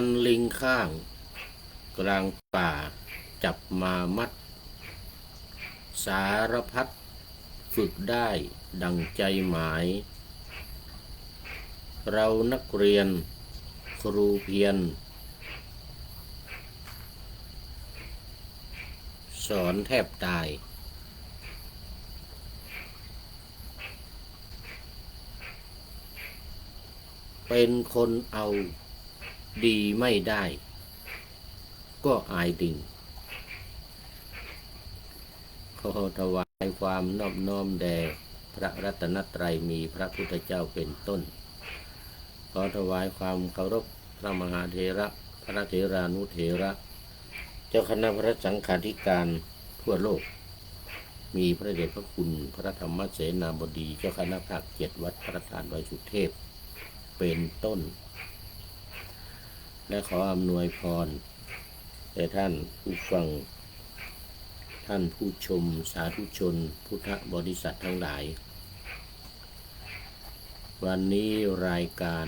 มันลิงข้างกลางป่าจับมามัดสารพัดฝึกได้ดังใจหมายเรานักเรียนครูเพียรสอนแทบตายเป็นคนเอาดีไม่ได้ก็อายดิ่งขอถวายความนอบน้อมแด่พระรัตนตรัยมีพระพุทธเจ้าเป็นต้นขอถวายความเคารพพระมหาเถระพระเถรานุเถระเจ้าคณะพระสังฆาธิการทั่วโลกมีพระเดชพระคุณพระธรรมเสนาบดีเจ้าคณะภาค7วัดพระธาตุดอยสุเทพเป็นต้นและขออำนวยพรแด่ท่านผู้ฟังท่านผู้ชมสาธุชนพุทธบริษัททั้งหลายวันนี้รายการ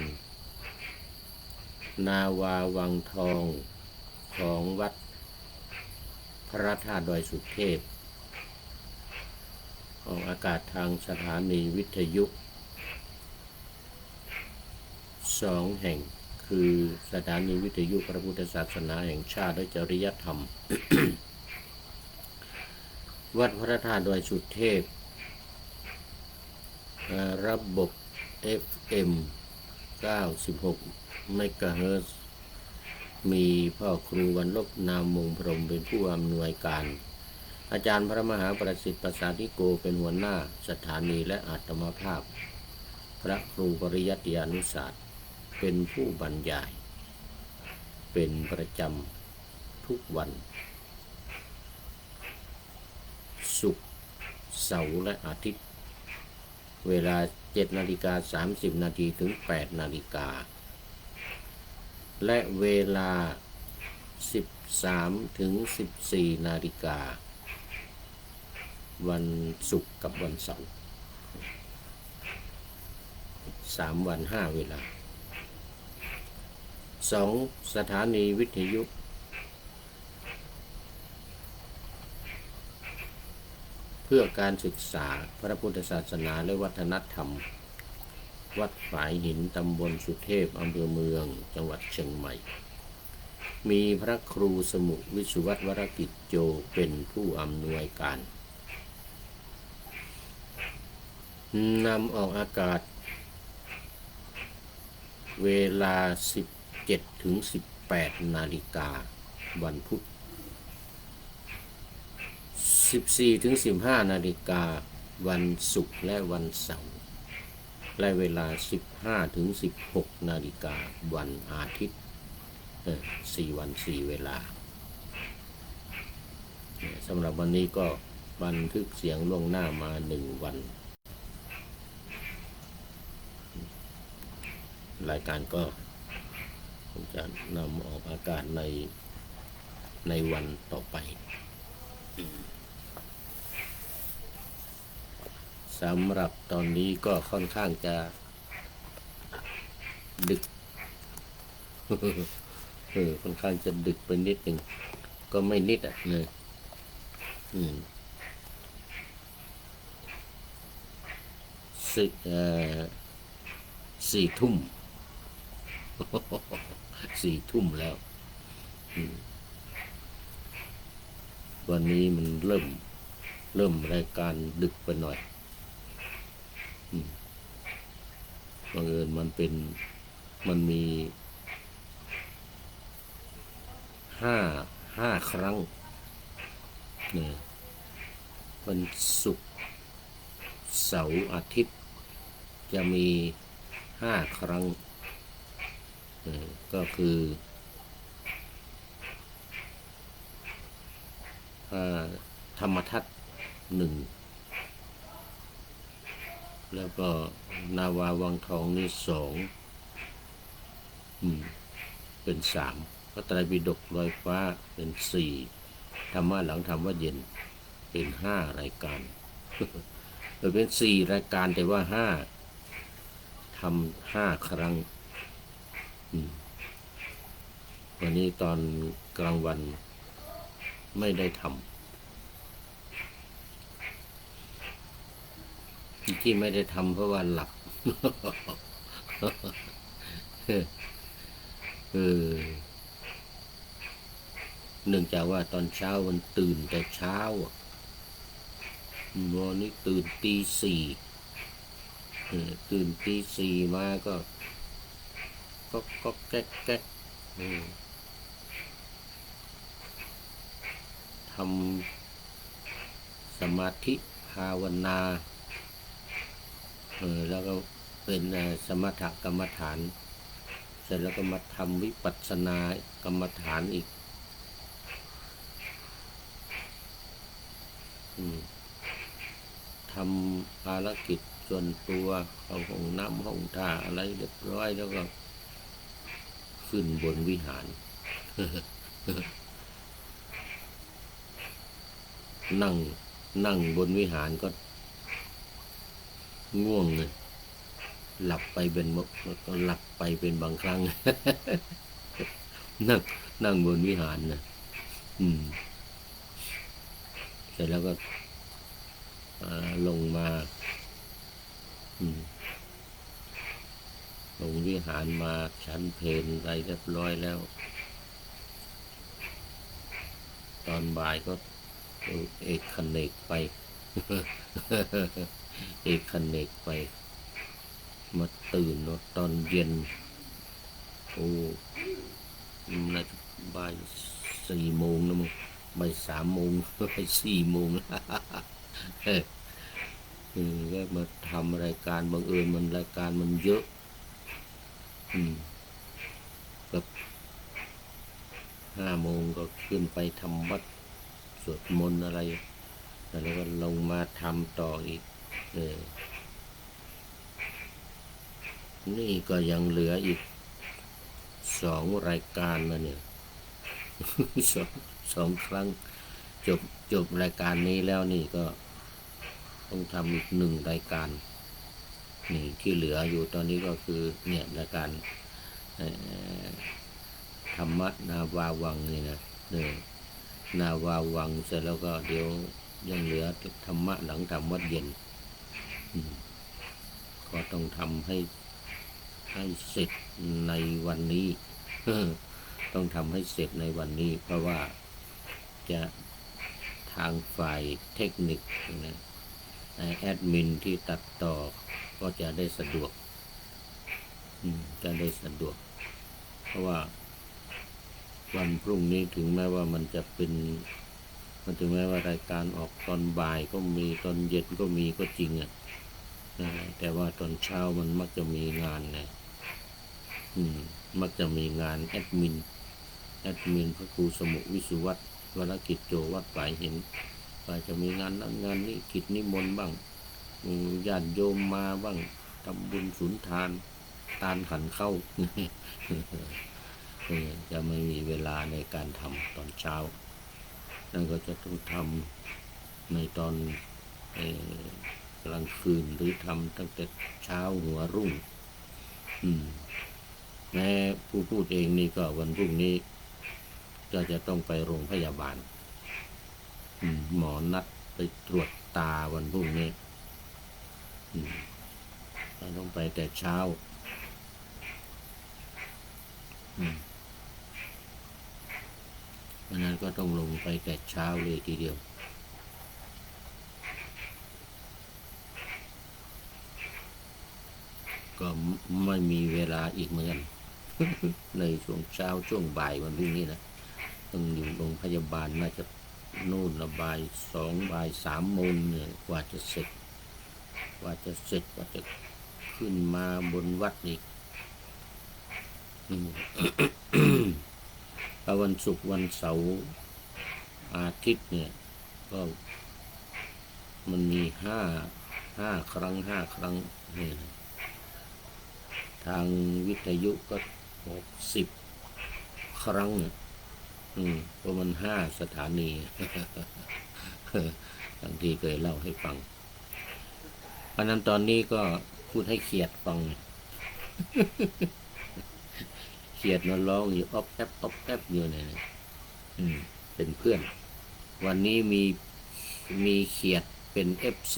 นาวาวังทองของวัดพระธาตุดอยสุเทพออกอากาศทางสถานีวิทยุ2 แห่งคือสถานีวิทยุพระพุทธศาสนาแห่งชาติและจริยธรรม วัดพระธาตุดอยสุเทพระบบ FM 96 เมกะเฮิรตซ์มีพ่อครูวรรลบนามมงพรหมเป็นผู้อำนวยการอาจารย์พระมหาประสิทธิ์ประสาธิโกเป็นหัวหน้าสถานีและอาตมาภาพพระครูปริยัติยานุศาสตร์เป็นผู้บรรยายเป็นประจำทุกวันศุกร์เสาร์และอาทิตย์เวลา 7:30 นาทีถึง 8 นาฬิกาและเวลา 13 ถึง 14 นาฬิกาวันศุกร์กับวันเสาร์3 วัน 5 เวลา2 สถานีวิทยุเพื่อการศึกษาพระพุทธศาสนาและวัฒนธรรมวัดฝายหินตำบลสุเทพอำเภอเมืองจังหวัดเชียงใหม่มีพระครูสมุวิสุวัตวรกิจโจเป็นผู้อำนวยการนำออกอากาศเวลา 17 ถึง 18 นาฬิกาวันพุธ14 ถึง 15 นาฬิกาวันศุกร์และวันเสาร์และเวลา 15 ถึง 16 นาฬิกาวันอาทิตย์4 วัน 4 เวลาสำหรับวันนี้ก็บันทึกเสียงล่วงหน้ามา1 วันรายการก็จะนำออกอากาศในวันต่อไปสำหรับตอนนี้ก็ค่อนข้างจะดึก ค่อนข้างจะดึกไปนิดหนึ่งก็ไม่นิดเลย4 ทุ่ม 4 ทุ่มแล้ววันนี้มันเริ่มรายการดึกไปหน่อยบังเอิญมันมีห้าครั้งเนี่ยวันศุกร์เสาร์อาทิตย์จะมี5 ครั้งก็คือธรรมทัศน์1แล้วก็นาวาวังทองนี่2เป็น3พระไตรปิฎกลอยฟ้าเป็น4ธรรมะหลังธรรมะเย็นเป็น5 รายการเป็น4 รายการแต่ว่าทำ5 ครั้ง วันนี้ตอนกลางวันไม่ได้ทำที่ไม่ได้ทำเพราะว่าหลับ เออเนื่องจากว่าตอนเช้ามันตื่นแต่เช้าวันนี้ตื่นตีสี่ตื่นตีสี่มาก็แก๊กแก๊กทำสมาธิภาวนาแล้วก็เป็นสมถกรรมฐานเสร็จแล้วก็มาทำวิปัสสนากรรมฐานอีกทำภารกิจส่วนตัวเข้าห้องน้ำห้องท่าอะไรเรียบร้อยแล้วก็ขึ้นบนวิหาร นั่งบนวิหารก็ง่วงเลยหลับไปเป็นก็หลับไปเป็นบางครั้ง นั่งบนวิหารนะเสร็จแล้วก็ลงมาลงวิหารมาฉันเพลอะไรเรียบร้อยแล้วตอนบ่ายก็เอกขเนกไป เอกขเนกไปมาตื่นตอนเย็นโอ้น่าจะบ่าย4 โมงนะมึงบ่าย3 โมงบ่าย4 โมงก็มาทำรายการบังเอิญมันรายการมันเยอะกับ5 โมงก็ขึ้นไปทำวัดสวดมนต์อะไรแล้วก็ลงมาทำต่ออีกนี่ก็ยังเหลืออีก2 รายการนะเนี่ย สองครั้งจบรายการนี้แล้วนี่ก็ต้องทำอีก1 รายการนี่ที่เหลืออยู่ตอนนี้ก็คือเนี่ยรายการธรรมะนาวาวังนี่นะนาวาวังเสร็จแล้วก็เดี๋ยวยังเหลือธรรมะหลังทำวัดเย็นก็ต้องทำให้เสร็จในวันนี้ ต้องทำให้เสร็จในวันนี้เพราะว่าจะทางฝ่ายเทคนิคนะแอดมินที่ตัดต่อก็จะได้สะดวกเพราะว่าวันพรุ่งนี้ถึงแม้ว่ามันถึงแม้ว่ารายการออกตอนบ่ายก็มีตอนเย็นก็มีก็จริงแต่ว่าตอนเช้ามันมักจะมีงานไงมักจะมีงานแอดมินพระครูสมุวิสุวัตรวรกิจโจวัดปลายหินก็จะมีงานนั้นงานนี้กิจนิมนต์บ้างญาติโยมมาบ้างทำบุญสุนทานตาลขันเข้า จะไม่มีเวลาในการทำตอนเช้านั่นก็จะต้องทำในตอนกลางคืนหรือทำตั้งแต่เช้าหัวรุ่งแม้ผู้พูดเองนี่ก็วันพรุ่งนี้ก็จะต้องไปโรงพยาบาลหมอนัดไปตรวจตาวันพรุ่งนี้ต้องไปแต่เช้าวันนั้นก็ต้องลงไปแต่เช้าเลยทีเดียวก็ไม่มีเวลาอีกเหมือนกัน ในช่วงเช้าช่วงบ่ายวันพรุ่งนี้นะต้องอยู่โรงพยาบาลน่าจะนู่นละบ่าย2บ่าย3 โมงเนี่ยกว่าจะเสร็จกว่าจะขึ้นมาบนวัดอีกวันศุกร์วันเสาร์อาทิตย์เนี่ยก็มันมี5 ครั้งนี่ทางวิทยุก็60 ครั้งเพราะมัน5 สถานี บางทีเคยเล่าให้ฟังเพราะนั้นตอนนี้ก็พูดให้เขียดฟัง เ ขียดมันร้องอยู่อ๊อบแอบอ๊อบแอบอยู่เนี่ยนะเป็นเพื่อน วันนี้มีเขียดเป็นFC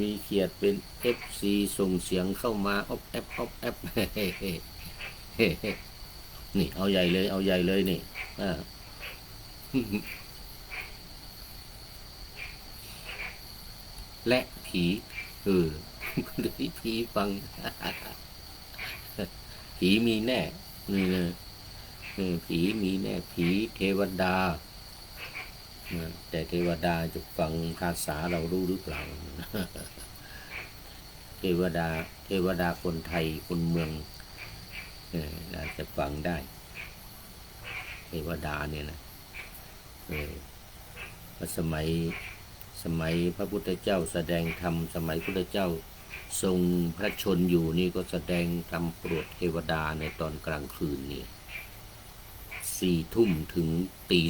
มีเขียดเป็น FC ส่งเสียงเข้ามาอ๊อบแอบอ๊อบแอบนี่เอาใหญ่เลยเอาใหญ่เลยนี่และผีผีฟัง ผีมีแน่นี่นะผีมีแน่ผีเทวดาแต่เทวดาจะฟังภาษาเรารู้หรือเปล่า เทวดาคนไทยคนเมืองอาจจะฟังได้เทวดาเนี่ยนะสมัยพระพุทธเจ้าแสดงธรรมสมัยพุทธเจ้าทรงพระชนอยู่นี่ก็แสดงธรรมโปรดเทวดาในตอนกลางคืนนี่4 ทุ่มถึงตี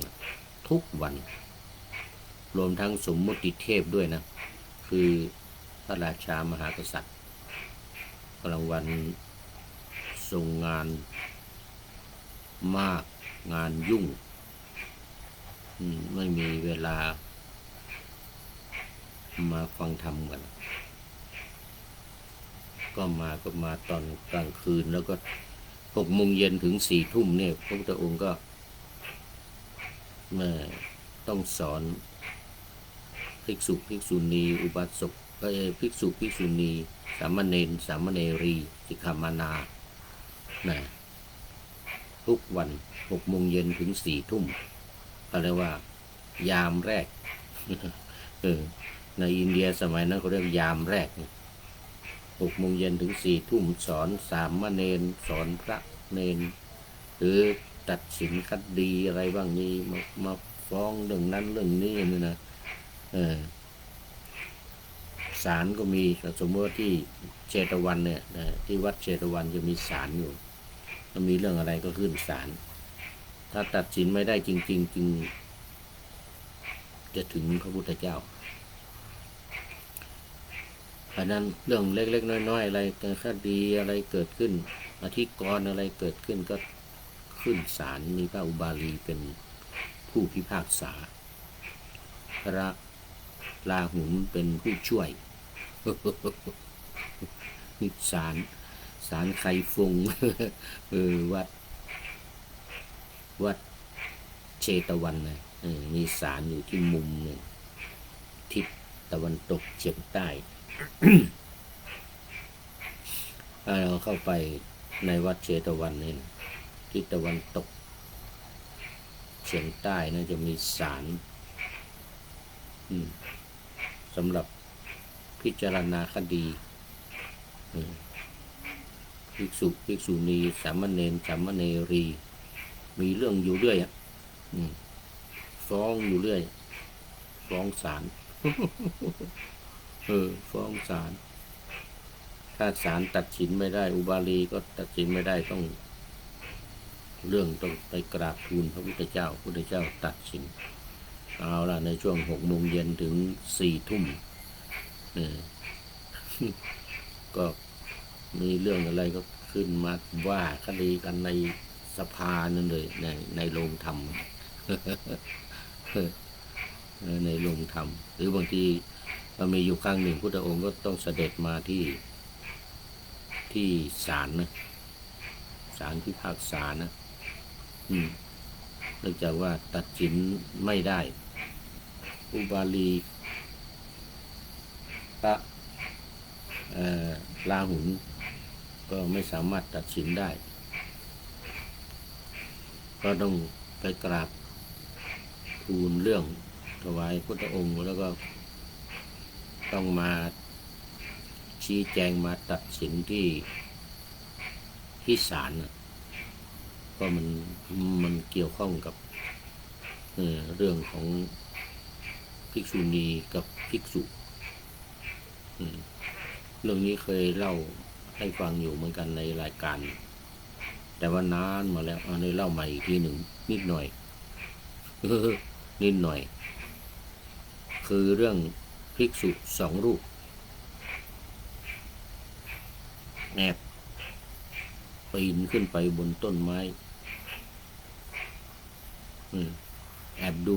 2ทุกวันรวมทั้งสมมติเทพด้วยนะคือพระราชามหากษัตริย์กลางวันทรงงานมากงานยุ่งไม่มีเวลามาฟังธรรมกันก็มาตอนกลางคืนแล้วก็6 โมงเย็นถึง4 ทุ่มเนี่ยพระพุทธองค์ก็ต้องสอนภิกษุภิกษุณีอุบาสกภิกษุภิกษุณีสามเณรสามเณรีสิกขามานาทุกวัน6 โมงเย็นถึง4 ทุ่มอะไรว่ายามแรก ในอินเดียสมัยนั้นเขาเรียกยามแรก6 โมงเย็นถึง4 ทุ่มสอนสามเณรสอนพระเนรหรือตัดสินคดีอะไรบ้างนี้มาฟ้องเรื่องนั้นเรื่องนี้นี่นะศาลก็มีสมมติว่าที่เชตวันเนี่ยที่วัดเชตวันจะมีศาลอยู่ถ้ามีเรื่องอะไรก็ขึ้นศาลถ้าตัดสินไม่ได้จริงๆจึงจะถึงพระพุทธเจ้าอันนั้นเรื่องเล็กๆน้อยๆอะไรคดีอะไรเกิดขึ้นอธิกรณ์อะไรเกิดขึ้นก็ขึ้นศาลมีพระอุบาลีเป็นผู้พิพากษาพระราหุลเป็นผู้ช่วยศาลไคฟงวัดเชตวันนะมีศาลอยู่ที่มุมหนึ่งทิศตะวันตกเฉียงใต้ เราเข้าไปในวัดเชตวันนี่ทิศตะวันตกเฉียงใต้นะจะมีศาลสำหรับพิจารณาคดีภิกษุภิกษุณีสามเณรสามเณรีมีเรื่องอยู่เรื่อยฟ้องอยู่เรื่อยฟ้องศาล ฟ้องศาลถ้าศาลตัดสินไม่ได้อุบาลีก็ตัดสินไม่ได้ต้องไปกราบทูลพระพุทธเจ้าตัดสินเอาล่ะในช่วง6 โมงเย็นถึง4 ทุ่มก็มีเรื่องอะไรก็ขึ้นมาว่าคดีกันในสภานั่นเลยในโรงธรรม ในโรงธรรมหรือบางทีมีอยู่ครั้งหนึ่งพุทธองค์ก็ต้องเสด็จมาที่ศาลนะศาลพิพากษานะเนื่องจากว่าตัดสินไม่ได้อุบาลีพระราหุลก็ไม่สามารถตัดสินได้ก็ต้องไปกราบทูลเรื่องถวายพุทธองค์แล้วก็ต้องมาชี้แจงมาตัดสินที่ศาลก็มันเกี่ยวข้องกับเรื่องของภิกษุณีกับภิกษุเรื่องนี้เคยเล่าให้ฟังอยู่เหมือนกันในรายการแต่ว่านานมาแล้วอันนี้เล่าใหม่อีกทีหนึ่งนิดหน่อยนิดหน่อยคือเรื่องภิกษุ2 รูป แอบปีนขึ้นไปบนต้นไม้แอบดู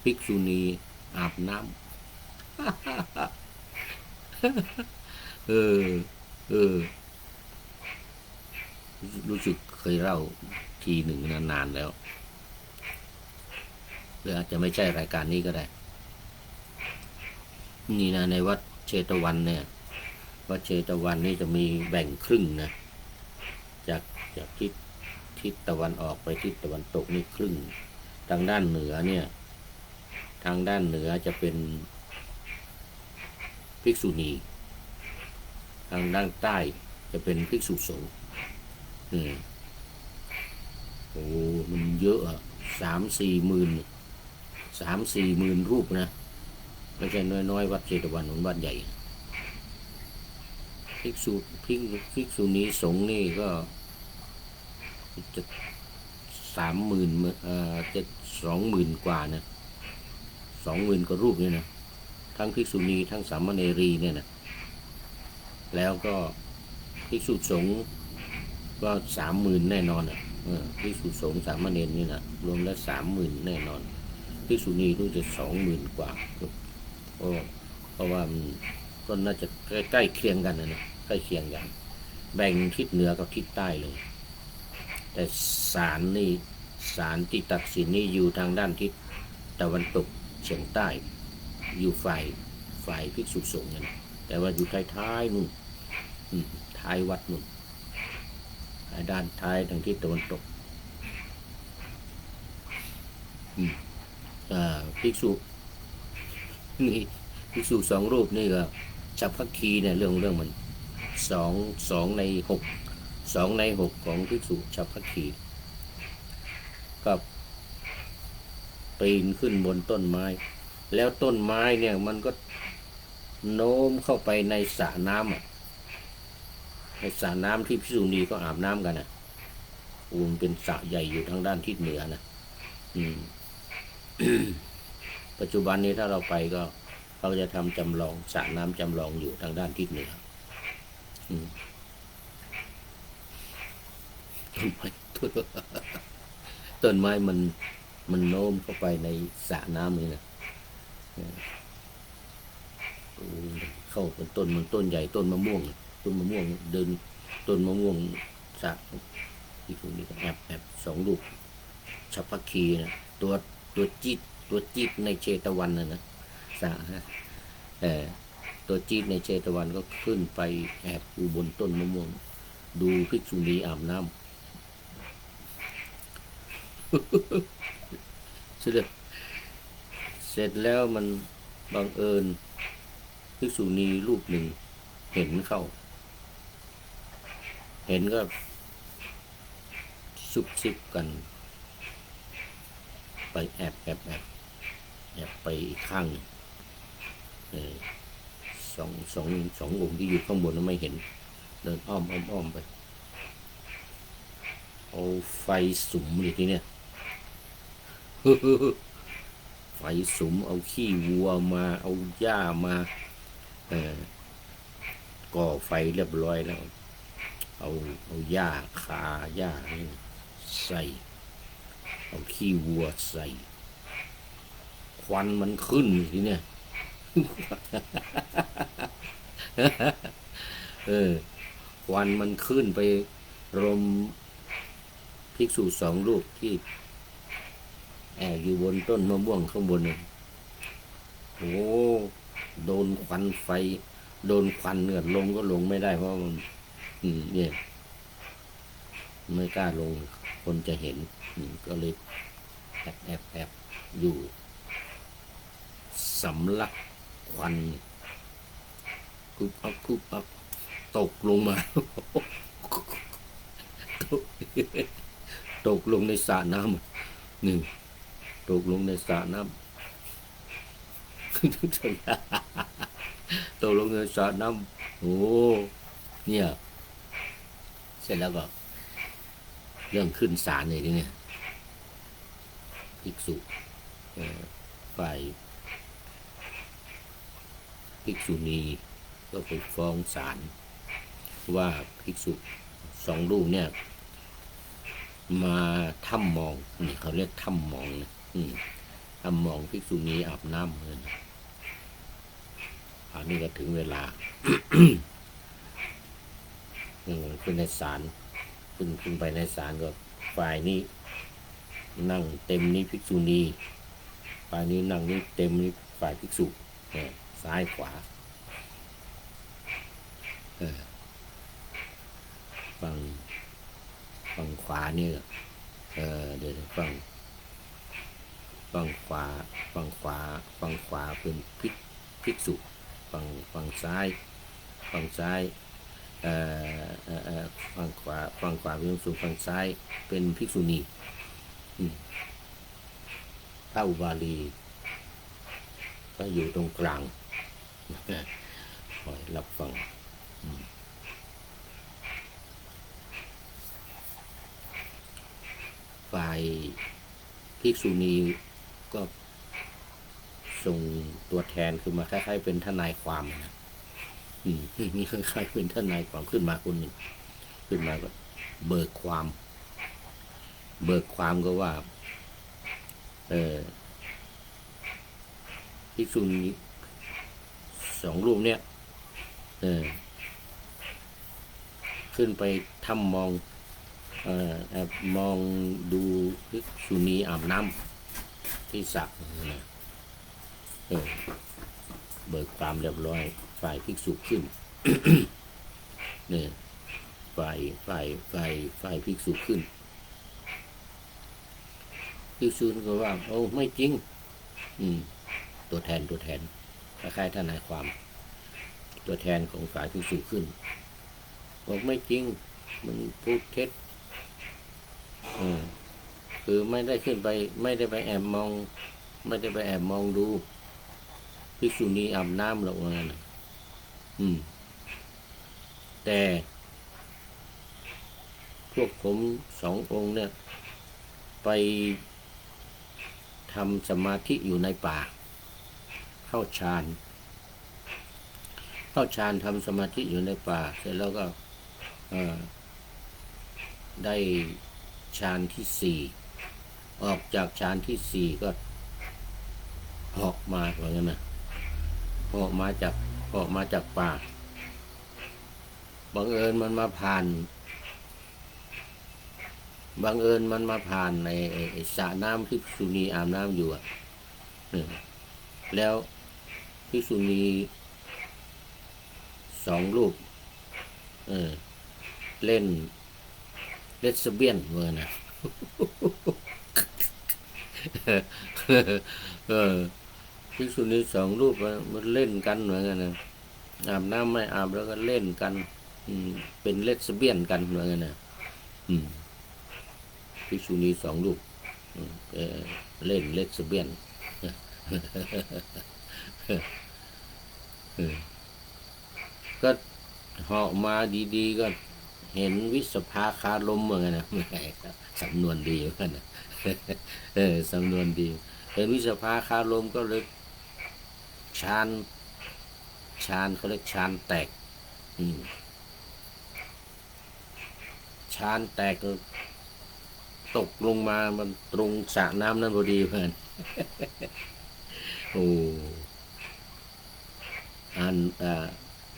ภิกษุณีอาบน้ำ เออ เออ รู้สึกเคยเล่าทีหนึ่งนานๆแล้วหรืออาจจะไม่ใช่รายการนี้ก็ได้นี่นะในวัดเชตวันเนี่ยวัดเชตวันนี่จะมีแบ่งครึ่งนะจากทิศตะวันออกไปทิศตะวันตกนี่ครึ่งทางด้านเหนือเนี่ยทางด้านเหนือจะเป็นภิกษุณีทางด้านใต้จะเป็นภิกษุสงฆ์โอ้มันเยอะอะ3-4 หมื่นรูปนะไม่ใช่น้อยๆวัดเชตวันวัดใหญ่ภิกษุณีสงฆ์นี่ก็จะ30,000จะ20,000 กว่านะ20,000 กว่ารูปเนี่ยนะทั้งภิกษุณีทั้งสามเณรีเนี่ยนะแล้วก็ภิกษุสงฆ์ก็30,000แน่นอนอ่ะภิกษุสงฆ์สามเณรนี่นะรวมแล้ว30,000แน่นอนภิกษุณีรู้จะ20,000 กว่าเพราะว่ามันก็น่าจะใกล้เคียงกันนะใกล้เคียงกันแบ่งทิศเหนือกับทิศใต้เลยแต่ศาลที่ตัดสินนี่อยู่ทางด้านทิศตะวันตกเฉียงใต้อยู่ฝ่ายภิกษุสงฆ์นั่นแต่ว่าอยู่ท้ายนู่นท้ายวัดนู่นด้านท้ายทางทิศตะวันตกภิกษุนี่ภิกษุ2 รูปนี่ก็ฉัพพคีเนี่ยเรื่องมัน2 ใน 6ของภิกษุฉัพพคีกับปีนขึ้นบนต้นไม้แล้วต้นไม้เนี่ยมันก็โน้มเข้าไปในสระน้ำในสระน้ำที่ภิกษุณีก็อาบน้ำกันนะมันเป็นสระใหญ่อยู่ทางด้านทิศเหนือนะปัจจุบันนี้ถ้าเราไปก็เขาจะทำจำลองสระน้ำจำลองอยู่ทางด้านทิศเหนือต้นไม้มันโน้มเข้าไปในสระน้ำนี่นะเข้าเป็นต้นมันต้นใหญ่ต้นมะม่วงเดินต้นมะม่วงสระที่ตรงนี้ก็แอบ2 รูปฉัพพคีนะตัวจี๊ดในเชตวันนะสระตัวจี๊ดในเชตวันก็ขึ้นไปแอบอยู่บนต้นมะม่วงดูภิกษุณีอาบน้ำเสร็จแล้วมันบังเอิญภิกษุณีรูปหนึ่งเห็นก็ซุบซิบกันไปแอบไปอีกข้างสององค์ที่อยู่ข้างบนนั้นไม่เห็นเดินอ้อมไปเอาไฟสุมอยู่ที่เนี่ยไฟสุมเอาขี้วัวมาเอาหญ้ามาก่อไฟเรียบร้อยแล้วเอาหญ้าคาหญ้าใส่เอาขี้วัวใส่ควันมันขึ้นทีเนี่ยควันมันขึ้นไปรมภิกษุ2 รูปที่อยู่บนต้นมะม่วงข้างบนเนี่ยโอ้โดนควันไฟโดนควันเนี่ยลงก็ลงไม่ได้เพราะมันเนี่ยไม่กล้าลงคนจะเห็นก็เลยแอบอยู่สำลักควันคุบอับตกลงมา ตกลงในสระน้ำนี่ตกลงในสระน้ำ ตกลงในสระน้ำโอ้เนี่ยเสร็จแล้วก็เรื่องขึ้นศาลเลยเนี่ยภิกษุฝ่ายภิกษุณีก็ไปฟ้องศาล ว่าภิกษุสองรูปเนี่ยมาถ้ำมองนี่เขาเรียกถ้ำมองนะถ้ำมองภิกษุณีอาบน้ำเลยอันนี้ก็ถึงเวลา ขึ้นในศาลขึ้นไปในศาลก็ฝ่ายนี้นั่งเต็มนี้ภิกษุณีฝ่ายนี้นั่งนี้เต็มนี้ฝ่ายภิกษุซ้ายขวาฝั่งขวานี่เดี๋ยวฝั่งขวาเป็นภิกษุฝั่งซ้ายฝั่งขวาเป็นภิกษุฝั่งซ้ายเป็นภิกษุณีพระอุบาลีก็อยู่ตรงกลางคอยรับฟังฝ่ายภิกษุณีก็ส่งตัวแทนคือมาคล้ายๆเป็นทนายความนะมีคล้ายๆเป็นทนายความขึ้นมาคนหนึ่งขึ้นมาก็เบิกความก็ว่าภิกษุณีสองรูปเนี่ยขึ้นไปถ้ำมองดูภิกษุณีอาบน้ำที่สระเบิกความเรียบร้อยฝ่ายภิกษุขึ้น เนี่ยฝ่ายภิกษุขึ้นภิกษุก็ว่าโอ้ไม่จริงตัวแทนคล้ายๆทนายความตัวแทนของฝ่ายภิกษุขึ้นบอกไม่จริงมันพูดเท็จคือไม่ได้ขึ้นไปไม่ได้ไปแอบมองดูภิกษุณีอาบน้ำหรอกว่างั้นแต่พวกผมสององค์เนี่ยไปทำสมาธิอยู่ในป่าเข้าฌานทำสมาธิอยู่ในป่าเสร็จแล้วก็ได้ฌานที่สี่ออกจากฌานที่สี่ก็เหาะมาว่างั้นนะเหาะมาจากป่าบังเอิญมันมาผ่านในสระน้ำภิกษุณีอาบน้ำอยู่แล้วภิกษุณีสองรูปเล่นเลสเบี้ยนเมื่อนะภิกษุณีสองรูปมันเล่นกันเหมือนกันนะอาบน้ำไม่อาบแล้วก็เล่นกันเป็นเลสเบี้ยนกันเหมือนกันนะภิกษุณีสองรูปเล่นเลสเบี้ยนก็เหาะมาดีๆก็เห็นวิสภาคาลมเหมือนกันนะสำนวนดีเหมือนกันนะสำนวนดีเห็นวิสภาคาลมก็เลยฌานเขาเรียกฌานแตกฌานแตกก็ตกลงมามันตรงสระน้ำนั่นพอดีเพื่อนโอ้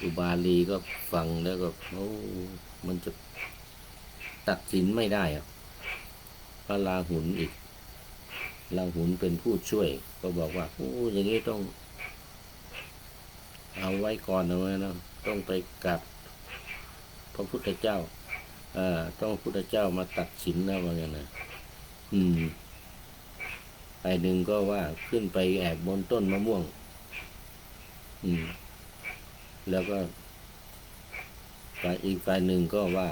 อุบาลีก็ฟังแล้วก็โอ้มันจะตัดสินไม่ได้พระราหุลอีกราหุลเป็นผู้ช่วยก็บอกว่าโอ้อย่างนี้ต้องเอาไว้ก่อนนะเว้ยนะต้องไปกับพระพุทธเจ้าต้องพระพุทธเจ้ามาตัดสินนะว่างั้นนะฝ่ายหนึ่งก็ว่าขึ้นไปแอบบนต้นมะม่วงแล้วก็อีกฝ่ายหนึ่งก็ว่า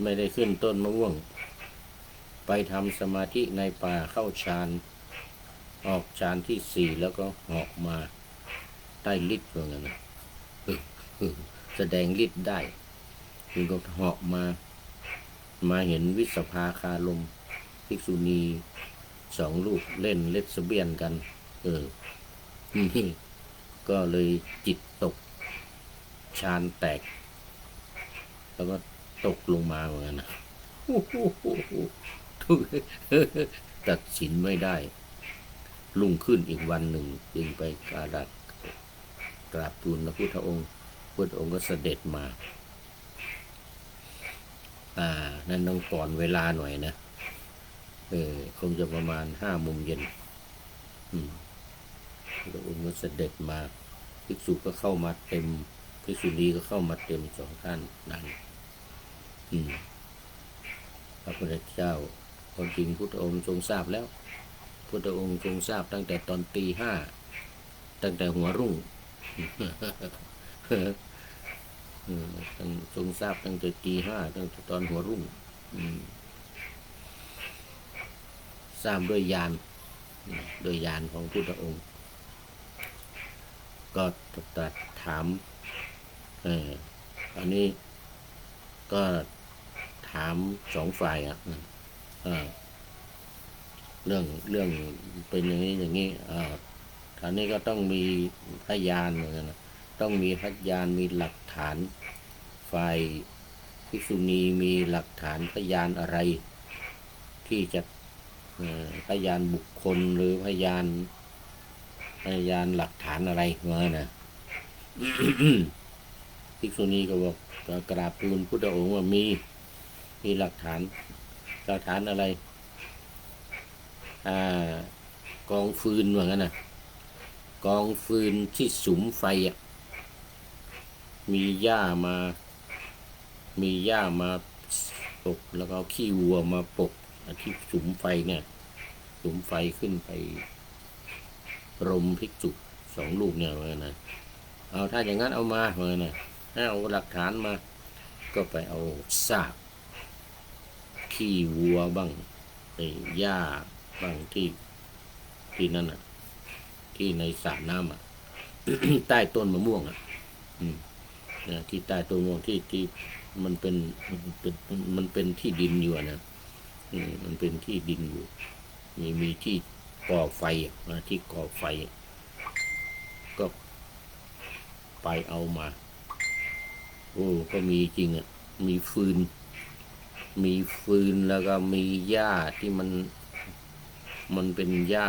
ไม่ได้ขึ้นต้นมะม่วงไปทำสมาธิในป่าเข้าฌานออกฌานที่สี่แล้วก็เหาะมาได้ฤทธิ์ว่างั้นนะแสดงฤทธิ์ได้จึงก็เหาะมาเห็นวิสภาคาลมภิกษุณีสองรูปเล่นเลสเบี้ยนกันก็เลยจิตตกฌ ฌานแตกแล้วก็ตกลงมาเหมือนกันนะตัดสินไม่ได้รุ่งขึ้นอีกวันหนึ่งจึงไปกราบทูลพระพุทธองค์พระองค์ก็เสด็จมานั่นต้องก่อนเวลาหน่อยนะคงจะประมาณ5 โมงเย็นพระองค์ก็เสด็จมาภิกษุก็เข้ามาเต็มภิกษุณีก็เข้ามาเต็ม2 ท่านนั้นพระพุทธเจ้าความจริงพุทธองค์ทรงทราบแล้วพุทธองค์ทรงทราบตั้งแต่ตอนตี 5ตั้งแต่หัวรุ่งทรงทราบตั้งแต่ตี 5ตั้งแต่ตอนหัวรุ่งทราบด้วยญาณของพุทธองค์ก็ตรัสถามอันนี้ก็ถาม2 ฝ่ายเรื่องเป็นอย่างนี้คราวนี้ก็ต้องมีพยานเหมือนกันนะต้องมีพยานมีหลักฐานฝ่ายภิกษุณีมีหลักฐานพยานอะไรที่จะพยานบุคคลหรือพยานหลักฐานอะไรมานะ ภิกษุณีก็บอกกราบทูลพุทธองค์ว่ามีหลักฐานอะไรกองฟืนว่างั้นนะกองฟืนที่สุมไฟมีหญ้ามาปกแล้วก็ขี้วัวมาปกที่สุมไฟเนี่ยสุมไฟขึ้นไปรมภิกษุ2 ลูกเนี่ยว่างั้นนะเอาถ้าอย่างนั้นเอามาว่างั้นนะให้เอาหลักฐานมาก็ไปเอาซากขี้วัวบ้างหญ้าบ้างที่นั่นที่ในสระน้ำ ใต้ต้นมะม่วงที่ใต้ต้นมะม่วงที่มันเป็นที่ดินอยู่นะมันเป็นที่ดินอยู่มีที่ก่อไฟที่ก่อไฟก็ไปเอามาก็มีจริงมีฟืนแล้วก็มีหญ้าที่มันเป็นหญ้า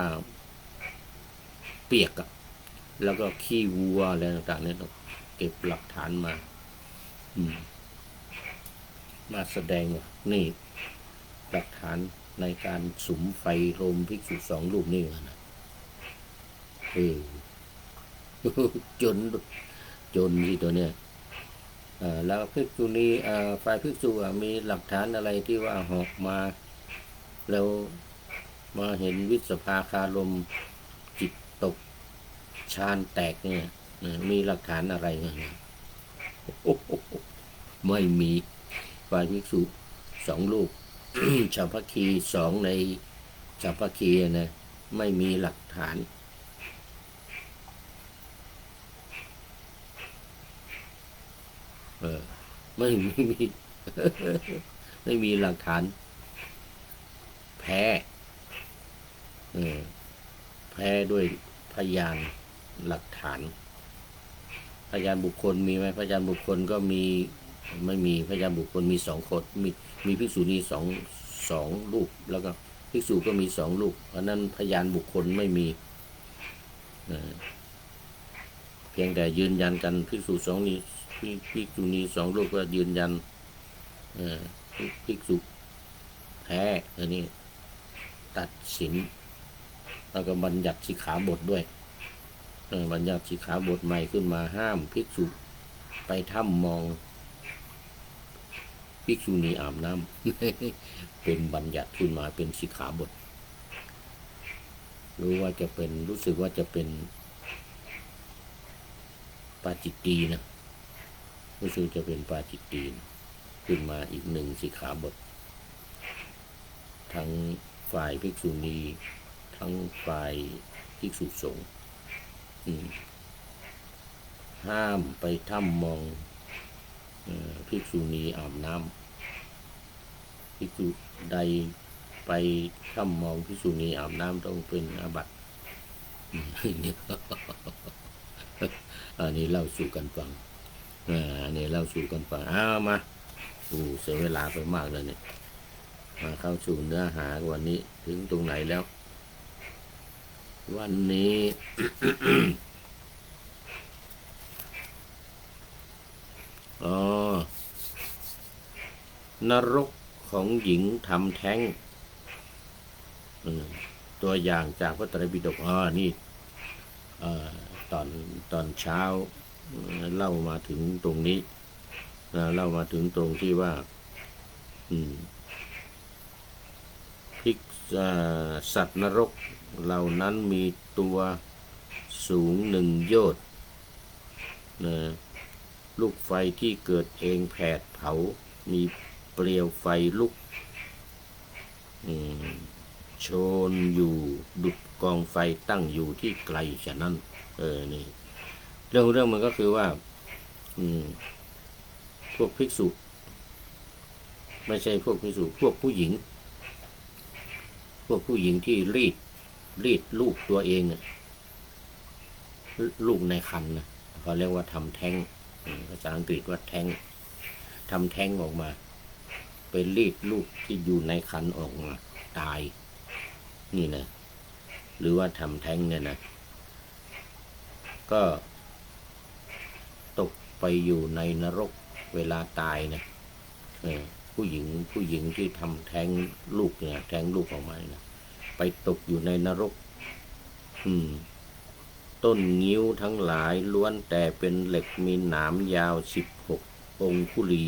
เปียกแล้วก็ขี้วัวอะไรต่างๆเนี่ยต้องเก็บหลักฐานมาแสดงว่านี่หลักฐานในการสุมไฟรมภิกษุ2 รูปนี่นะจนที่ตัวเนี้ยแล้วภิกษุณีฝ่ายภิกษุมีหลักฐานอะไรที่ว่าหอกมาแล้วมาเห็นวิสภาคารมจิตตกฌานแตกเนี่ยมีหลักฐานอะไรเนี่ยไม่มีฝ่ายภิกษุ2 รูป ฉัพพคี2 ในฉัพพคีนะไม่มีหลักฐานไม่มี ไม่มีหลักฐานแพ้ด้วยพยานหลักฐานพยานบุคคลมีไหมพยานบุคคลก็ไม่มีพยานบุคคลมี2 คนมีภิกษุณี2 รูปแล้วก็ภิกษุก็มี2 รูปเพราะนั้นพยานบุคคลไม่มีเพียงแต่ยืนยันกันภิกษุ2 นี้ภิกษุณี2 รูปก็ยืนยันภิกษุแพ้อันนี้ตัดสินแล้วก็บัญญัติสิกขาบทด้วยบัญญัติสิกขาบทใหม่ขึ้นมาห้ามภิกษุไปถ้ำมองภิกษุณีอาบน้ำ เป็นบัญญัติขึ้นมาเป็นสิกขาบทรู้สึกว่าจะเป็นปาจิตตีนะรู้สึกจะเป็นปาจิตตีขึ้นมาอีก1 สิกขาบททั้งฝ่ายภิกษุณีทั้งฝ่ายภิกษุสงฆ์ห้ามไปถ้ำมองภิกษุณีอาบน้ำภิกษุใดไปถ้ำมองภิกษุณีอาบน้ำต้องเป็นอาบัติ อันนี้เล่าสู่กันฟัง นี่เล่าสู่กันฟังมาเสียเวลาไปมากเลยเนี่ยมาเข้าสู่เนื้อหาวันนี้ถึงตรงไหนแล้ว วันนี้ นรกของหญิงทำแท้งตัวอย่างจากพระไตรปิฎกนี่ตอนเช้าเล่ามาถึงตรงนี้เล่ามาถึงตรงที่ว่าภิกษุสัตว์นรกเหล่านั้นมีตัวสูง1 โยชน์ลูกไฟที่เกิดเองแผดเผามีเปลวไฟลุกโชนอยู่ดุจกองไฟตั้งอยู่ที่ไกลฉะนั้นนี่เรื่องมันก็คือว่าพวกภิกษุไม่ใช่พวกภิกษุพวกผู้หญิงที่รีดลูกตัวเองลูกในครรภ์นะเขาเรียกว่าทำแท้งภาษาอังกฤษว่าแท้งทำแท้งออกมาเป็นรีดลูกที่อยู่ในครรภ์ออกมาตายนี่นะหรือว่าทำแท้งเนี่ยนะก็ตกไปอยู่ในนรกเวลาตายนะผู้หญิงที่ทำแท้งลูกเนี่ยแท้งลูกออกมานะไปตกอยู่ในนรกต้นงิ้วทั้งหลายล้วนแต่เป็นเหล็กมีหนามยาว16 องคุลี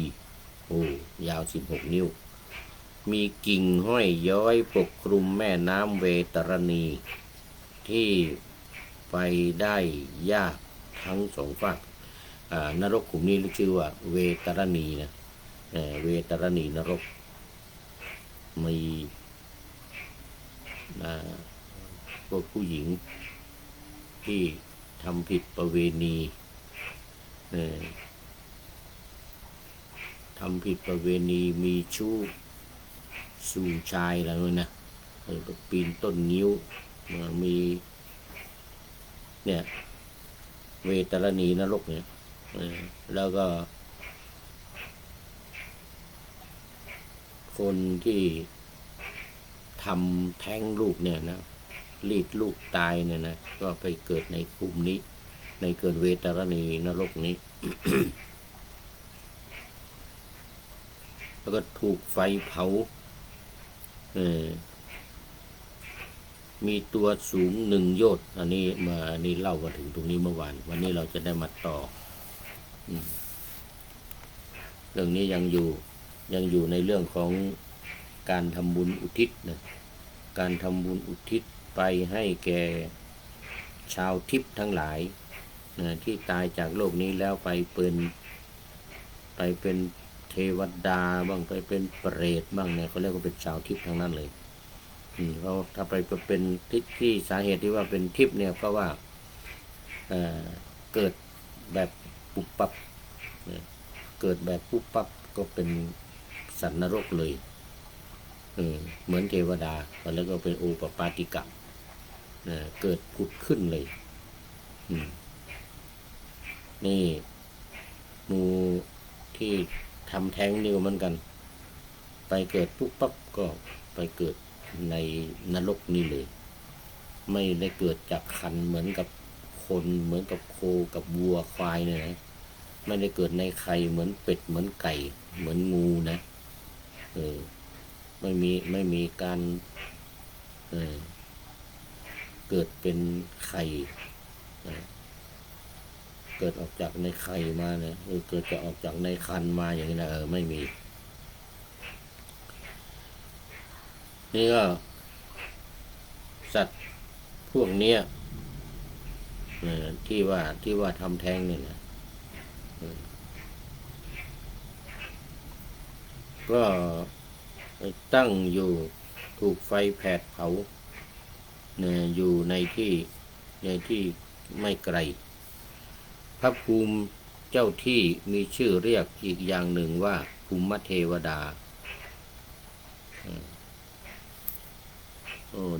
ยาว16 นิ้วมีกิ่งห้อยย้อยปกคลุมแม่น้ำเวตรณีที่ไปได้ยากทั้ง2 ฝั่งนรกขุมนี้ชื่อว่าเวตรณีนะเวตรณีนรกมีพวกผู้หญิงที่ทำผิดประเวณีทำผิดประเวณีมีชู้สู่ชายอะไรนั่นนะปีนต้นงิ้วมีเนี่ยเวตรณีนรกเนี่ยแล้วก็คนที่ทำแท้งลูกเนี่ยนะรีดลูกตายเนี่ยนะก็ไปเกิดในภูมินี้ในเกิดเวตรณีนรกนี้ แล้วก็ถูกไฟเผามีตัวสูง1 โยชน์อันนี้เล่ามาถึงตรงนี้เมื่อวานวันนี้เราจะได้มาต่อเรื่องนี้ยังอยู่ในเรื่องของการทำบุญอุทิศนะการทำบุญอุทิศไปให้แก่ชาวทิพย์ทั้งหลายที่ตายจากโลกนี้แล้วไปเป็นเทวดาบ้างไปเป็นเปรตบ้างเนี่ยเขาเรียกว่าเป็นชาวทิพย์ทั้งนั้นเลยเขาถ้าไปเป็นทิพย์ที่สาเหตุที่ว่าเป็นทิพย์เนี่ยเพราะว่าเกิดแบบปุบปับเกิดแบบปุบปับก็เป็นสัตว์นรกเลยเหมือนเทวดาแล้วก็เป็นโอปปาติกะเกิดผุดขึ้นเลยนี่หมู่ที่ทำแท้งนี่ก็เหมือนกันไปเกิดปุ๊บปั๊บก็ไปเกิดในนรกนี่เลยไม่ได้เกิดจากคันเหมือนกับคนเหมือนกับโคกับวัวควายเนี่ยนะไม่ได้เกิดในไข่เหมือนเป็ดเหมือนไก่เหมือนงูนะไม่มีการเกิดเป็นไข่เกิดออกจากในไข่มาเนี่ยเกิดจะออกจากในคันมาอย่างนี้นะไม่มีนี่ก็สัตว์พวกเนี้ยที่ว่าทำแท้งเนี่ยนะก็ตั้งอยู่ถูกไฟแผดเผาอยู่ในที่ไม่ไกลพระภูมิเจ้าที่มีชื่อเรียกอีกอย่างหนึ่งว่าภูมิเทวดา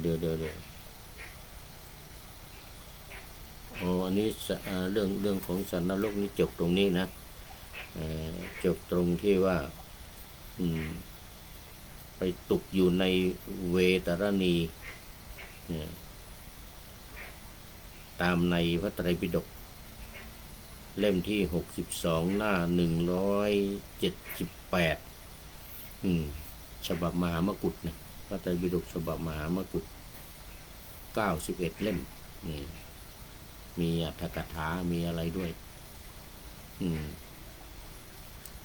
เดี๋ยวอันนี้เรื่องของสัตว์นรกนี้จบตรงนี้นะ จบตรงที่ว่าไปตกอยู่ในเวตรณีตามในพระไตรปิฎกเล่มที่62หน้า178ฉบับมหามกุฏนะพระไตรปิฎกฉบับมหามกุฏ91เล่มมีอรรถกถามีอะไรด้วย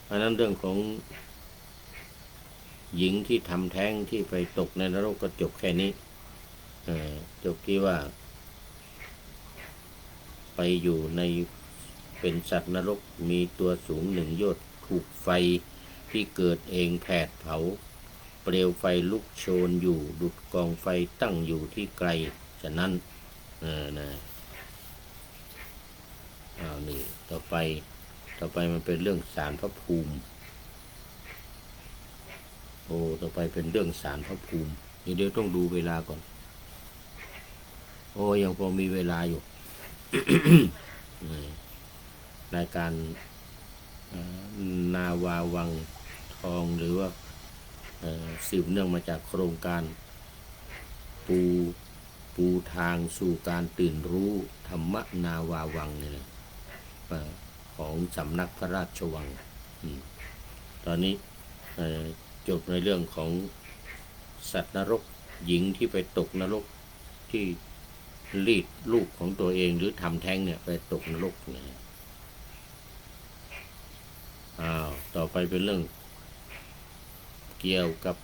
เพราะนั้นเรื่องของหญิงที่ทำแท้งที่ไปตกในนรกก็จบแค่นี้จบที่ว่าไปอยู่ในเป็นสัตว์นรกมีตัวสูง1 โยชน์ถูกไฟที่เกิดเองแผดเผาเปลวไฟลุกโชนอยู่ดุจกองไฟตั้งอยู่ที่ไกลฉะนั้นนะนี่ต่อไปมันเป็นเรื่องศาลพระภูมิต่อไปเป็นเรื่องศาลพระภูมิเดี๋ยวต้องดูเวลาก่อนยังพอมีเวลาอยู่ รายการนาวาวังทองหรือว่าสืบเนื่องมาจากโครงการปูทางสู่การตื่นรู้ธรรมนาวาวังเนี่ยของสำนักพระราชวังตอนนี้จบในเรื่องของสัตว์นรกหญิงที่ไปตกนรกที่รีดลูกของตัวเองหรือทำแท้งเนี่ยไปตกนรกเนี่ยต่อไปเป็นเรื่องเกี่ยวกับ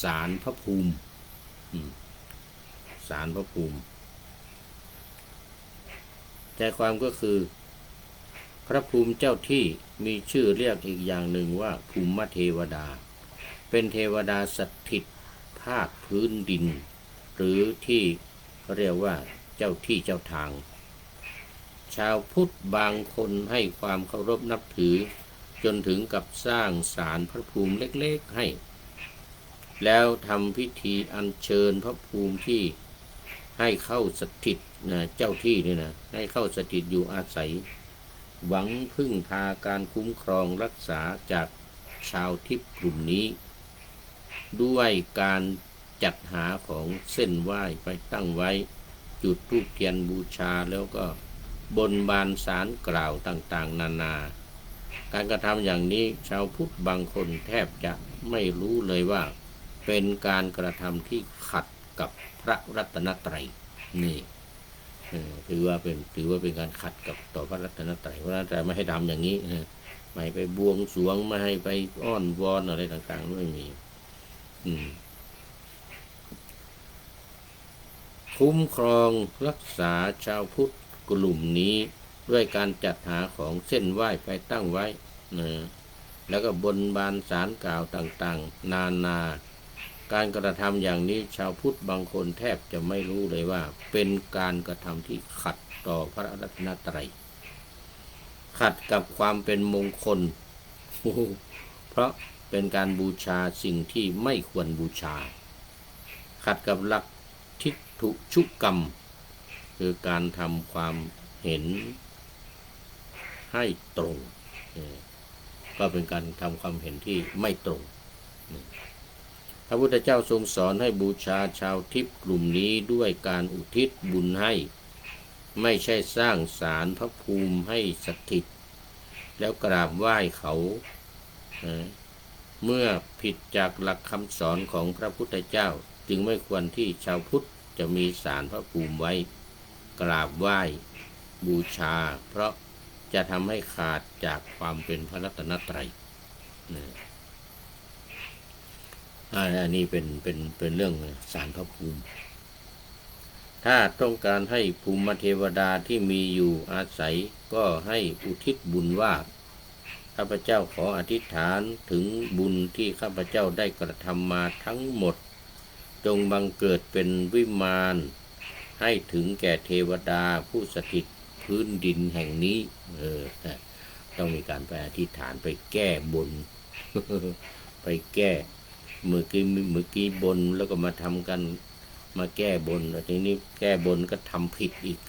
ศาลพระภูมิศาลพระภูมิใจความก็คือพระภูมิเจ้าที่มีชื่อเรียกอีกอย่างหนึ่งว่าภูมิเทวดาเป็นเทวดาสถิตภาคพื้นดินหรือที่เรียกว่าเจ้าที่เจ้าทางชาวพุทธบางคนให้ความเคารพนับถือจนถึงกับสร้างศาลพระภูมิเล็กๆให้แล้วทำพิธีอัญเชิญพระภูมิที่ให้เข้าสถิตเจ้าที่นี่นะให้เข้าสถิตอยู่อาศัยหวังพึ่งพาการคุ้มครองรักษาจากชาวทิพย์กลุ่มนี้ด้วยการจัดหาของเส้นไหว้ไปตั้งไว้จุดธูปเทียนบูชาแล้วก็บนบานศาลกล่าวต่างๆนานาการกระทำอย่างนี้ชาวพุทธบางคนแทบจะไม่รู้เลยว่าเป็นการกระทำที่ขัดกับพระรัตนตรัยนี่ถือว่าเป็นการขัดกับต่อพระรัตนตรัยเพราะนั้นแต่ไม่ให้ทำอย่างนี้ไม่ไปบวงสรวงไม่ให้ไปอ้อนวอนอะไรต่างๆไม่มีคุ้มครองรักษาชาวพุทธกลุ่มนี้ด้วยการจัดหาของเส้นไหว้ไปตั้งไว้แล้วก็บนบานศาลกล่าวต่างๆนานาการกระทำอย่างนี้ชาวพุทธบางคนแทบจะไม่รู้เลยว่าเป็นการกระทำที่ขัดต่อพระรัตนตรัยขัดกับความเป็นมงคลเพราะเป็นการบูชาสิ่งที่ไม่ควรบูชาขัดกับหลักทิฏฐุชุกรรมคือการทำความเห็นให้ตรงก็เป็นการทำความเห็นที่ไม่ตรงพระพุทธเจ้าทรงสอนให้บูชาชาวทิพย์กลุ่มนี้ด้วยการอุทิศบุญให้ไม่ใช่สร้างศาลพระภูมิให้สถิตแล้วกราบไหว้เขาเมื่อผิดจากหลักคำสอนของพระพุทธเจ้าจึงไม่ควรที่ชาวพุทธจะมีศาลพระภูมิไว้กราบไหว้บูชาเพราะจะทำให้ขาดจากความเป็นพระรัตนตรัยอันนี้เป็นเรื่องศาลพระภูมิถ้าต้องการให้ภูมิเทวดาที่มีอยู่อาศัยก็ให้อุทิศบุญว่าข้าพเจ้าขออธิษฐานถึงบุญที่ข้าพเจ้าได้กระทำมาทั้งหมดจงบังเกิดเป็นวิมานให้ถึงแก่เทวดาผู้สถิตพื้นดินแห่งนี้ต้องมีการไปอธิษฐานไปแก้บน ไปแก้เมื่อกี้บนแล้วก็มาทำกันมาแก้บนทีนี้แก้บนก็ทำผิดอีก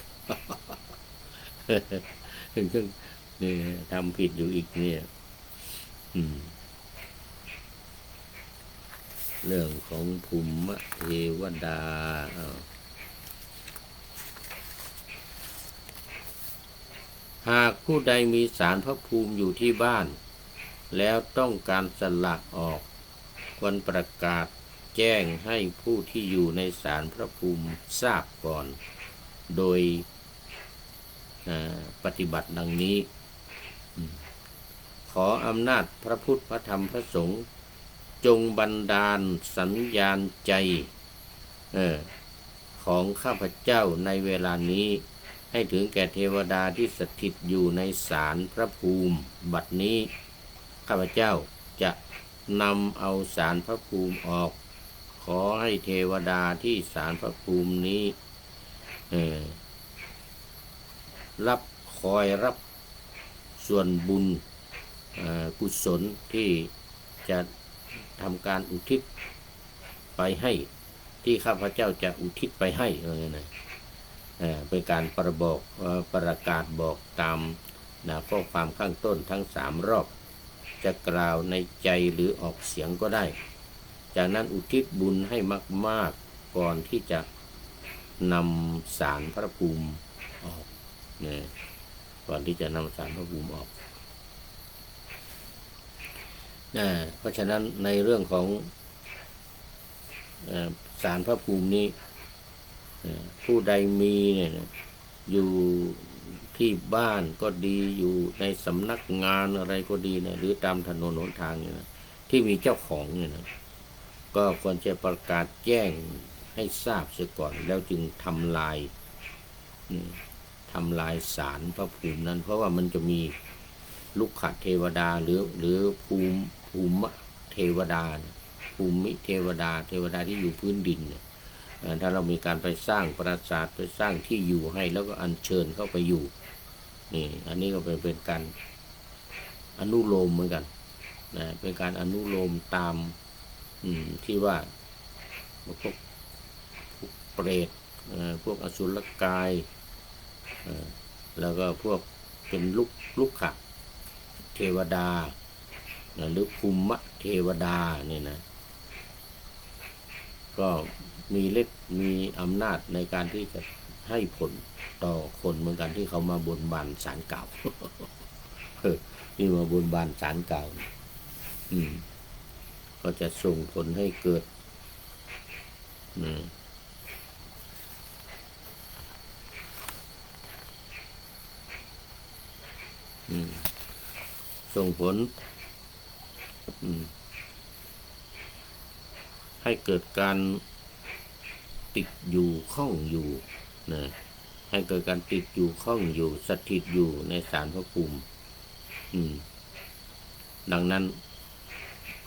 นี่ทำผิดอยู่อีกเนี่ยเรื่องของภูมิเทวดาหากผู้ใดมีศาลพระภูมิอยู่ที่บ้านแล้วต้องการสละออกควรประกาศแจ้งให้ผู้ที่อยู่ในศาลพระภูมิทราบก่อน โดยปฏิบัติดังนี้ขออำนาจพระพุทธพระธรรมพระสงฆ์จงบันดาลสัญญาณใจของข้าพเจ้าในเวลานี้ให้ถึงแก่เทวดาที่สถิตอยู่ในศาลพระภูมิบัดนี้ข้าพเจ้าจะนำเอาศาลพระภูมิออกขอให้เทวดาที่ศาลพระภูมินี้คอยรับส่วนบุญกุศลที่จะทำการอุทิศไปให้ที่ข้าพเจ้าจะอุทิศไปให้เป็นการประกาศบอกตามข้อความข้างต้นทั้ง3 รอบจะกล่าวในใจหรือออกเสียงก็ได้จากนั้นอุทิศบุญให้มากๆก่อนที่จะนำศาลพระภูมิออกก่อนที่จะนำศาลพระภูมิออกเพราะฉะนั้นในเรื่องของศาลพระภูมินี้ผู้ใดมีเนี่ยอยู่ที่บ้านก็ดีอยู่ในสำนักงานอะไรก็ดีนะหรือตามถนนหนทางเนี่ยนะที่มีเจ้าของเนี่ยนะก็ควรจะประกาศแจ้งให้ทราบเสียก่อนแล้วจึงทำลายศาลพระภูมินั้นเพราะว่ามันจะมีลุกขเทวดาหรือภูมิเทวดาภูมิเทวดาที่อยู่พื้นดินเนี่ยถ้าเรามีการไปสร้างปราสาทไปสร้างที่อยู่ให้แล้วก็อัญเชิญเข้าไปอยู่นี่อันนี้ก็เป็นการอนุโลมเหมือนกันนะเป็นการอนุโลมตามที่ว่าพวกเปรตพวกอสุรกายแล้วก็พวกเป็นลุกขะเทวดาหรือภูมิเทวดาเนี่ยนะก็มีฤทธิ์มีอำนาจในการที่จะให้ผลต่อคนเหมือนกันที่เขามาบนบานศาลเก่าที่มาบนบานศาลเก่าก็จะส่งผลให้เกิดส่งผลให้เกิดการติดอยู่ข้องอยู่นะให้เกิดการติดอยู่ข้องอยู่สถิตอยู่ในศาลพระภูมิดังนั้น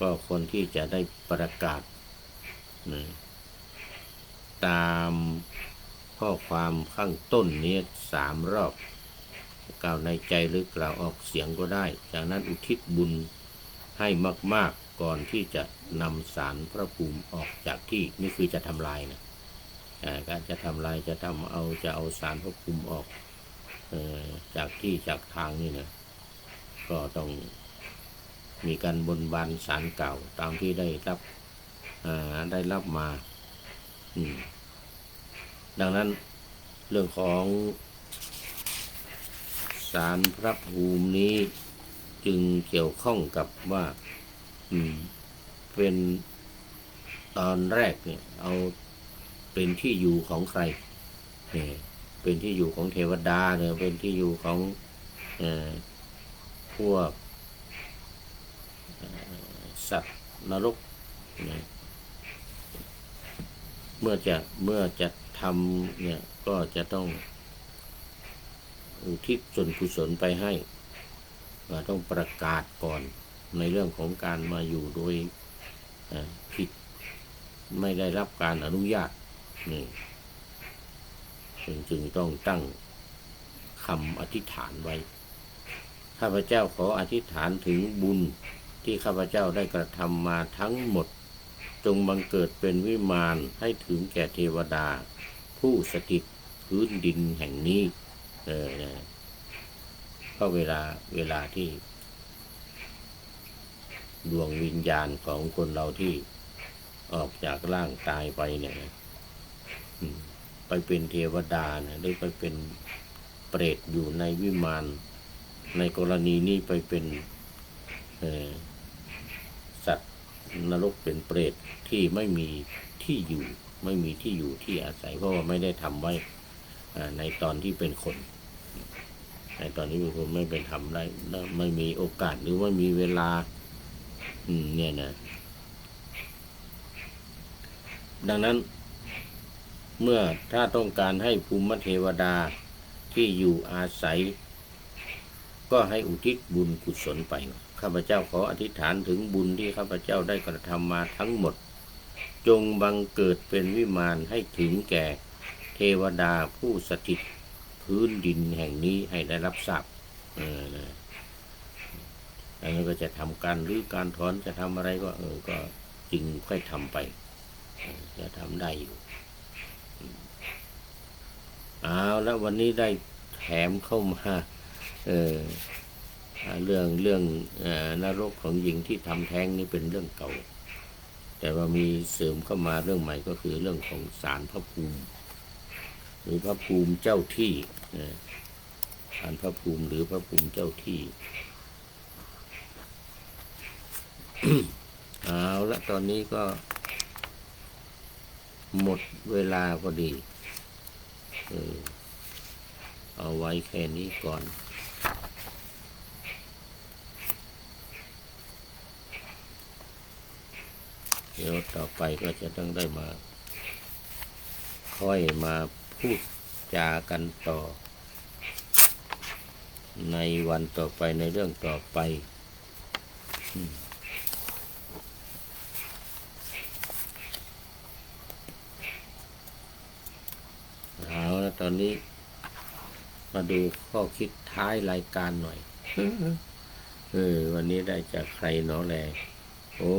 ก็ควรที่จะได้ประกาศนะตามข้อความข้างต้นนี้3 รอบกล่าวในใจหรือกล่าวออกเสียงก็ได้จากนั้นอุทิศบุญให้มากๆก่อนที่จะนำศาลพระภูมิออกจากที่นี่คือจะทำลายนะการจะทำลายจะเอาศาลพระภูมิออกจากที่จากทางนี่นะก็ต้องมีการบนบานศาลเก่าตามที่ได้รับมาดังนั้นเรื่องของศาลพระภูมินี้จึงเกี่ยวข้องกับว่าเป็นตอนแรกเนี่ยเอาเป็นที่อยู่ของใครเนี่ยเป็นที่อยู่ของเทวดาเนี่ยเป็นที่อยู่ของพวกสัตว์นรกเนี่ยเมื่อจะทำเนี่ยก็จะต้องอุทิศส่วนกุศลไปให้ต้องประกาศก่อนในเรื่องของการมาอยู่โดยผิดไม่ได้รับการอนุญาตนี่จึงต้องตั้งคำอธิษฐานไว้ข้าพเจ้าขออธิษฐานถึงบุญที่ข้าพเจ้าได้กระทำมาทั้งหมดจงบังเกิดเป็นวิมานให้ถึงแก่เทวดาผู้สถิตพื้นดินแห่งนี้ ก็เวลาที่ดวงวิญญาณของคนเราที่ออกจากร่างตายไปเนี่ยไปเป็นเทวดาเนี่ยหรือไปเป็นเปรตอยู่ในวิมานในกรณีนี้ไปเป็นสัตว์นรกเป็นเปรตที่ไม่มีที่อยู่ที่อาศัยเพราะว่าไม่ได้ทำไว้ในตอนที่เป็นคนในตอนนี้เป็นคนไม่เป็นทำได้ไม่มีโอกาสหรือว่ามีเวลาเนี่ยนะดังนั้นเมื่อถ้าต้องการให้ภูมิเทวดาที่อยู่อาศัยก็ให้อุทิศบุญกุศลไปข้าพเจ้าขออธิษฐานถึงบุญที่ข้าพเจ้าได้กระทำมาทั้งหมดจงบังเกิดเป็นวิมานให้ถึงแก่เทวดาผู้สถิตพื้นดินแห่งนี้ให้ได้รับทราบอันนี้ก็จะทำการรื้อการถอนจะทำอะไรก็จึงค่อยทำไปจะทำได้อยู่เอาแล้ววันนี้ได้แถมเข้ามาเรื่องนรกของหญิงที่ทำแท้งนี่เป็นเรื่องเก่าแต่ว่ามีเสริมเข้ามาเรื่องใหม่ก็คือเรื่องของศาลพระภูมิหรือพระภูมิเจ้าที่ศาลพระภูมิหรือพระภูมิเจ้าที่ เอาละตอนนี้ก็หมดเวลาพอดีเอาไว้แค่นี้ก่อนเดี๋ยวต่อไปก็จะต้องได้มาค่อยมาพูดจากันต่อในวันต่อไปในเรื่องต่อไปเอาแล้วตอนนี้มาดูข้อคิดท้ายรายการหน่อยวันนี้ได้จากใครเนาะแลโอ้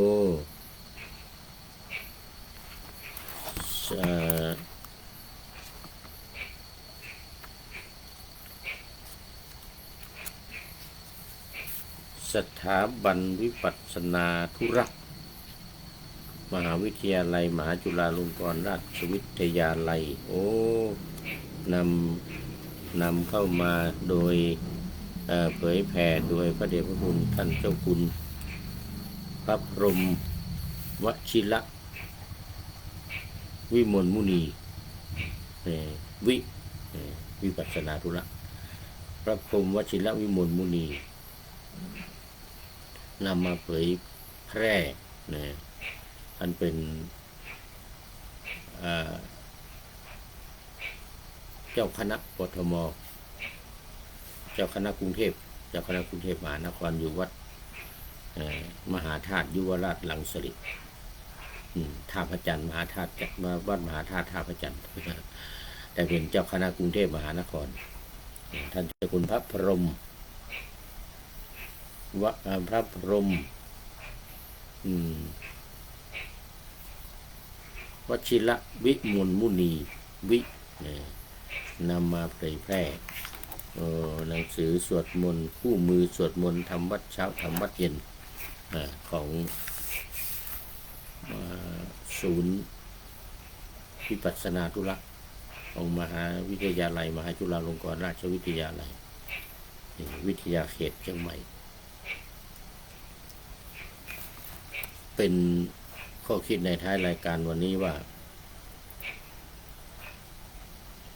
สถาบันวิปัสสนาธุระมหาวิทยาลัยมหาจุฬาลงกรณราชวิทยาลัยโอ้นำเข้ามาโดยเผยแผ่โดยพระเดชพระคุณท่านเจ้าคุณพระพรหมวชิระวิมลมุนีวิปัสสนาธุระพระพรหมวชิระวิมลมุนีนำมาเผยแพร่ท่านเป็นเจ้าคณะกทมเจ้าคณะกรุงเทพมหานครอยู่วัดมหาธาตุยุวราชรังสิตท่าพระจันทร์มหาธาตุวัดมหาธาตุท่าพระจันทร์แต่เป็นเจ้าคณะกรุงเทพมหานครท่านเจ้าคุณพระพรหมวชิระวิมลมุนีนำมาเผยแพร่หนังสือสวดมนต์คู่มือสวดมนต์ทำวัดเช้าทำวัดเย็นของศูนย์วิปัสสนาธุระของมหาวิทยาลัยมหาจุฬาลงกรณราชวิทยาลัยวิทยาเขตเชียงใหม่เป็นข้อคิดในท้ายรายการวันนี้ว่า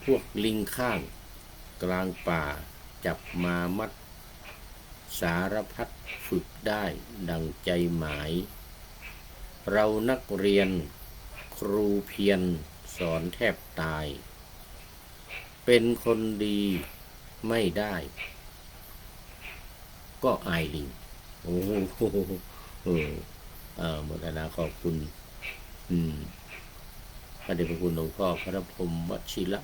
พวกลิงข้างกลางป่าจับมามัดสารพัดฝึกได้ดังใจหมายเรานักเรียนครูเพียรสอนแทบตายเป็นคนดีไม่ได้ก็อายลิงโอ้โหหมดแล้วขอบคุณพระเดชพระคุณหลวงพ่อพระพรหมวชิระ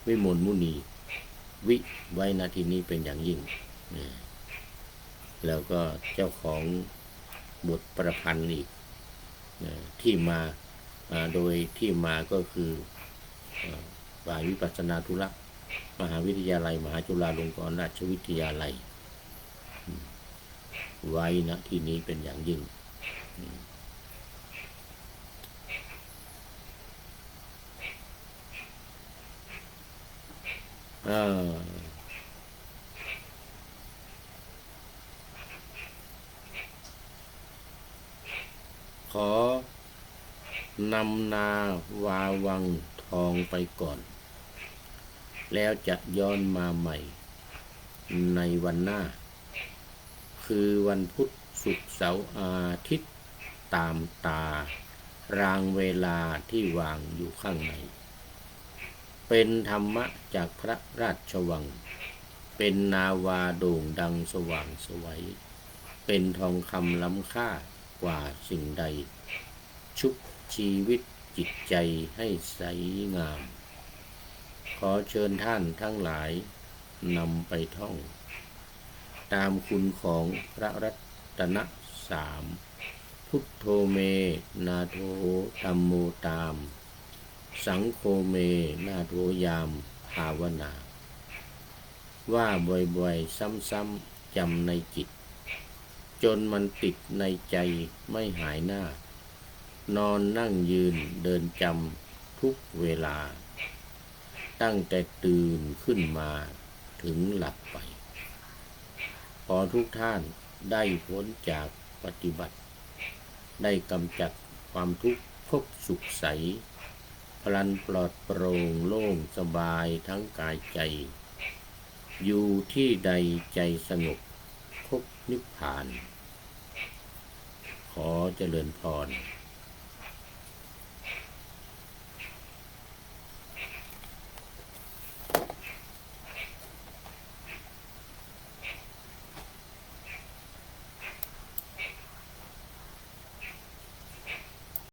วิมลมุนีไว้นาทีนี้เป็นอย่างยิ่งแล้วก็เจ้าของบทประพันธ์อีกที่มาโดยที่มาก็คือฝ่ายวิปัสสนาธุระ มหาวิทยาลัยมหาจุฬาลงกรณราชวิทยาลัยไว้ณที่นี้เป็นอย่างยิ่งขอนำนาวาวังทองไปก่อนแล้วจะย้อนมาใหม่ในวันหน้าคือวันพุธศุกร์เสาร์อาทิตย์ตามตารางเวลาที่วางอยู่ข้างในเป็นธรรมะจากพระราชวังเป็นนาวาโด่งดังสว่างไสวเป็นทองคำล้ำค่ากว่าสิ่งใดชุบชีวิตจิตใจให้ใสงามขอเชิญท่านทั้งหลายนำไปท่องตามคุณของพระรัตนสามพุทโธเมนาโถธัมโมตามสังโฆเมนาโถยามภาวนาว่าบ่อยๆซ้ำๆจำในจิตจนมันติดในใจไม่หายหน้านอนนั่งยืนเดินจำทุกเวลาตั้งแต่ตื่นขึ้นมาถึงหลับไปขอทุกท่านได้พ้นจากปฏิบัติได้กำจัดความทุกข์พบสุขใสพลันปลอดโปร่งโล่งสบายทั้งกายใจอยู่ที่ใดใจสงบพบนิพพานขอเจริญพร